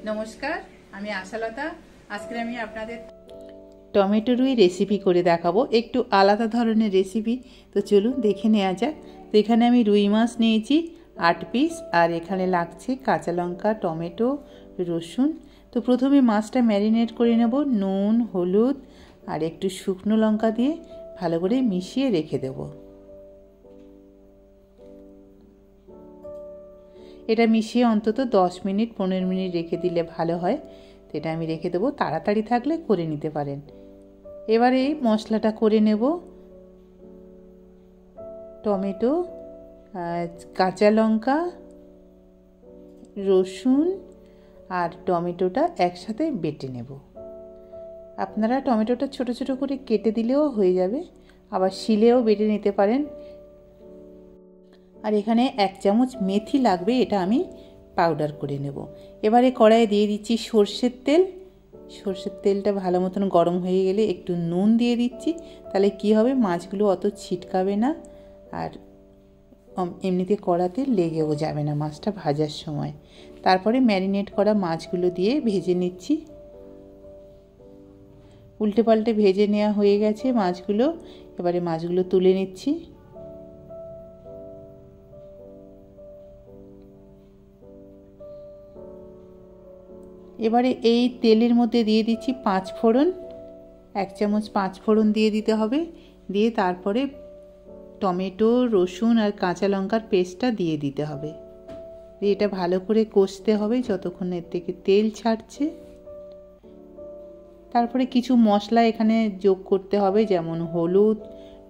নমস্কার, আমি আশালতা। আজকে আমি আপনাদের টমেটো রুই রেসিপি করে দেখাবো, একটু আলাদা ধরনের রেসিপি। তো চলুন দেখে নেওয়া যাক। তো এখানে আমি রুই মাছ নিয়েছি 8 পিস, আর এখানে লাগছে কাঁচা লঙ্কা, টমেটো, রসুন। তো প্রথমে মাছটা ম্যারিনেট করে নেব নুন, হলুদ আর একটু শুকনো লঙ্কা দিয়ে ভালো করে মিশিয়ে রেখে দেব। এটা মিশিয়ে অন্তত 10 মিনিট 15 মিনিট রেখে দিলে ভালো হয়। তো এটা আমি রেখে দেবো, তাড়াতাড়ি থাকলে করে নিতে পারেন। এবারে মশলাটা করে নেব। টমেটো, কাঁচা লঙ্কা, রসুন আর টমেটোটা একসাথে বেটে নেব। আপনারা টমেটোটা ছোট ছোট করে কেটে দিলেও হয়ে যাবে, আবার শিলেও বেটে নিতে পারেন। আর এখানে 1 চামচ মেথি লাগবে, এটা আমি পাউডার করে নেব। এবারে কড়াইয়ে দিয়ে দিচ্ছি সর্ষের তেল। সর্ষের তেলটা ভালো মতন গরম হয়ে গেলে একটু নুন দিয়ে দিচ্ছি, তাহলে কি হবে মাছগুলো অত ছিটকাবে না, আর এমনিতে কড়াতে লেগেও যাবে না মাছটা ভাজার সময়। তারপরে ম্যারিনেট করা মাছগুলো দিয়ে ভেজে নিচ্ছি। উল্টে পাল্টে ভেজে নেওয়া হয়ে গেছে মাছগুলো। এবারে মাছগুলো তুলে নিচ্ছি। এবারে এই তেলের মধ্যে দিয়ে দিচ্ছি 5 ফোড়ন। 1 চামচ 5 ফোড়ন দিয়ে দিতে হবে। দিয়ে তারপরে টমেটো, রসুন আর কাঁচা লঙ্কার পেস্টটা দিয়ে দিতে হবে। দিয়ে এটা ভালো করে কষতে হবে যতক্ষণ এর থেকে তেল ছাড়ছে। তারপরে কিছু মশলা এখানে যোগ করতে হবে, যেমন হলুদ,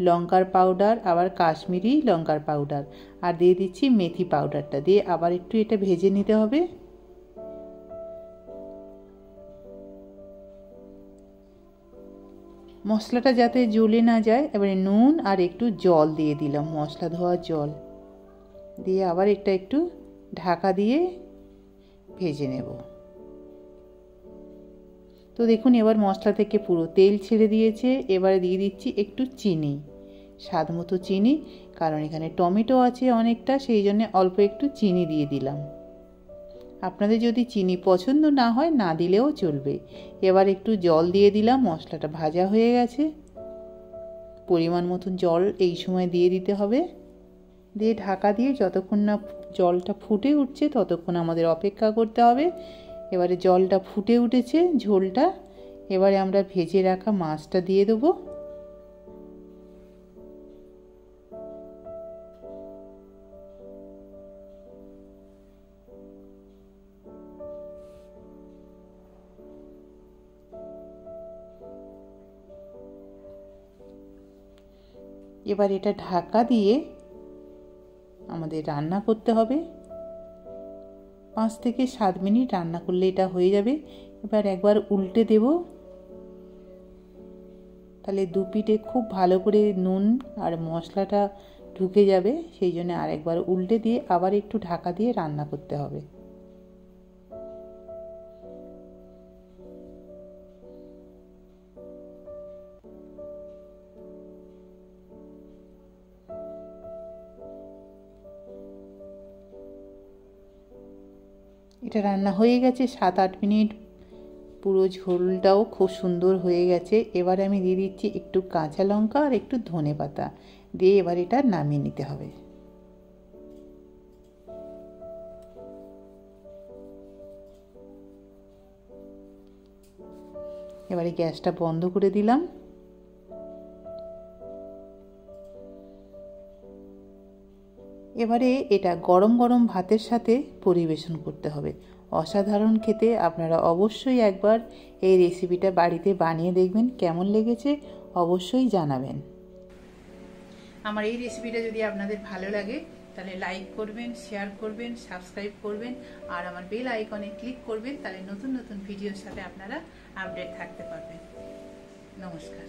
লঙ্কার পাউডার, আবার কাশ্মীরি লঙ্কার পাউডার, আর দিয়ে দিচ্ছি মেথি পাউডারটা। দিয়ে আবার একটু এটা ভেজে নিতে হবে। মশলাটা যাতে জ্বলে না যায়, এবারে নুন আর একটু জল দিয়ে দিলাম, মশলা ধোয়ার জল দিয়ে আবার এটা একটু ঢাকা দিয়ে ভেজে নেব। তো দেখুন এবার মশলা থেকে পুরো তেল ছেড়ে দিয়েছে। এবারে দিয়ে দিচ্ছি একটু চিনি, স্বাদ মতো চিনি, কারণ এখানে টমেটো আছে অনেকটা, সেই জন্য অল্প একটু চিনি দিয়ে দিলাম। আপনাদের যদি চিনি পছন্দ না হয় না দিলেও চলবে। এবার একটু জল দিয়ে দিলাম, মশলাটা ভাজা হয়ে গেছে। পরিমাণ মতন জল এই সময় দিয়ে দিতে হবে। দিয়ে ঢাকা দিয়ে যতক্ষণ না জলটা ফুটে উঠছে ততক্ষণ আমাদের অপেক্ষা করতে হবে। এবারে জলটা ফুটে উঠেছে, ঝোলটা। এবারে আমরা ভেজে রাখা মাছটা দিয়ে দেবো। এবার এটা ঢাকা দিয়ে আমাদের রান্না করতে হবে। 5 থেকে 7 মিনিট রান্না করলে এটা হয়ে যাবে। এবার একবার উল্টে দেব, তাহলে দুপিঠে খুব ভালো করে নুন আর মশলাটা ঢুকে যাবে। সেই জন্য আরেকবার উল্টে দিয়ে আবার একটু ঢাকা দিয়ে রান্না করতে হবে। এটা রান্না হয়ে গেছে 7-8 মিনিট, পুরো ঝোলটাও খুব সুন্দর হয়ে গেছে। এবারে আমি দিয়ে দিচ্ছি একটু কাঁচা লঙ্কা আর একটু ধনেপাতা দিয়ে এবার এটা নামিয়ে নিতে হবে। এবারে গ্যাসটা বন্ধ করে দিলাম। এবারে এটা গরম গরম ভাতের সাথে পরিবেশন করতে হবে। অসাধারণ খেতে। আপনারা অবশ্যই একবার এই রেসিপিটা বাড়িতে বানিয়ে দেখবেন, কেমন লেগেছে অবশ্যই জানাবেন। আমার এই রেসিপিটা যদি আপনাদের ভালো লাগে তাহলে লাইক করবেন, শেয়ার করবেন, সাবস্ক্রাইব করবেন, আর আমার বেল আইকনে ক্লিক করবেন, তাহলে নতুন নতুন ভিডিওর সাথে আপনারা আপডেট থাকতে পারবেন। নমস্কার।